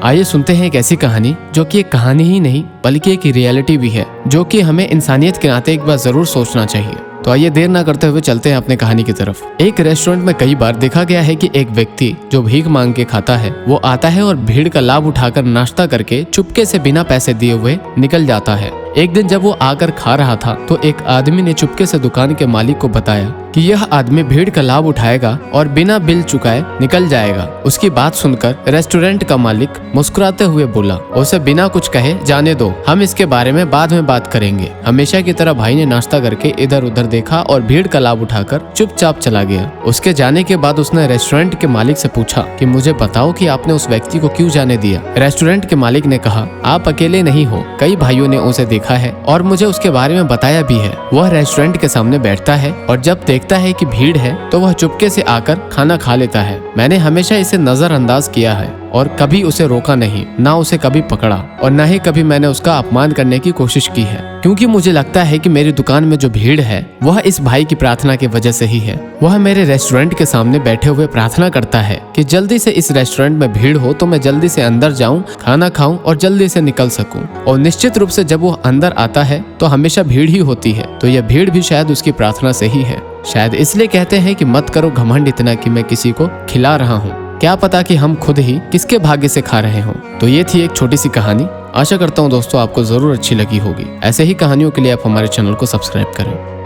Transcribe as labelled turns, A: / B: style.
A: आइए सुनते हैं एक ऐसी कहानी जो कि एक कहानी ही नहीं बल्कि एक रियलिटी भी है, जो कि हमें इंसानियत के नाते एक बार जरूर सोचना चाहिए। तो आइए देर ना करते हुए चलते हैं अपने कहानी की तरफ। एक रेस्टोरेंट में कई बार देखा गया है कि एक व्यक्ति जो भीख मांग के खाता है वो आता है और भीड़ का लाभ उठाकर नाश्ता करके चुपके से बिना पैसे दिए हुए निकल जाता है। एक दिन जब वो आकर खा रहा था तो एक आदमी ने चुपके से दुकान के मालिक को बताया कि यह आदमी भीड़ का लाभ उठाएगा और बिना बिल चुकाए निकल जाएगा। उसकी बात सुनकर रेस्टोरेंट का मालिक मुस्कुराते हुए बोला, उसे बिना कुछ कहे जाने दो, हम इसके बारे में बाद में बात करेंगे। हमेशा की तरह भाई ने नाश्ता करके इधर उधर देखा और भीड़ का लाभ उठाकर चुपचाप चला गया। उसके जाने के बाद उसने रेस्टोरेंट के मालिक से पूछा कि मुझे बताओ कि आपने उस व्यक्ति को क्यों जाने दिया। रेस्टोरेंट के मालिक ने कहा, आप अकेले नहीं हो, कई भाइयों ने उसे देखा है और मुझे उसके बारे में बताया भी है। वह रेस्टोरेंट के सामने बैठता है और जब देखता है कि भीड़ है तो वह चुपके से आकर खाना खा लेता है। मैंने हमेशा इसे नजरअंदाज किया है और कभी उसे रोका नहीं, ना उसे कभी पकड़ा और न ही कभी मैंने उसका अपमान करने की कोशिश की है, क्योंकि मुझे लगता है कि मेरी दुकान में जो भीड़ है वह इस भाई की प्रार्थना की वजह से ही है। वह मेरे रेस्टोरेंट के सामने बैठे हुए प्रार्थना करता है कि जल्दी से इस रेस्टोरेंट में भीड़ हो तो मैं जल्दी से अंदर जाऊं, खाना खाऊं और जल्दी से निकल सकूं। और निश्चित रूप से जब वो अंदर आता है तो हमेशा भीड़ ही होती है, तो यह भीड़ भी शायद उसकी प्रार्थना से ही है। शायद इसलिए कहते हैं कि मत करो घमंड इतना कि मैं किसी को खिला रहा हूँ, क्या पता कि हम खुद ही किसके भाग्य से खा रहे हों। तो ये थी एक छोटी सी कहानी। आशा करता हूँ दोस्तों आपको जरूर अच्छी लगी होगी। ऐसे ही कहानियों के लिए आप हमारे चैनल को सब्सक्राइब करें।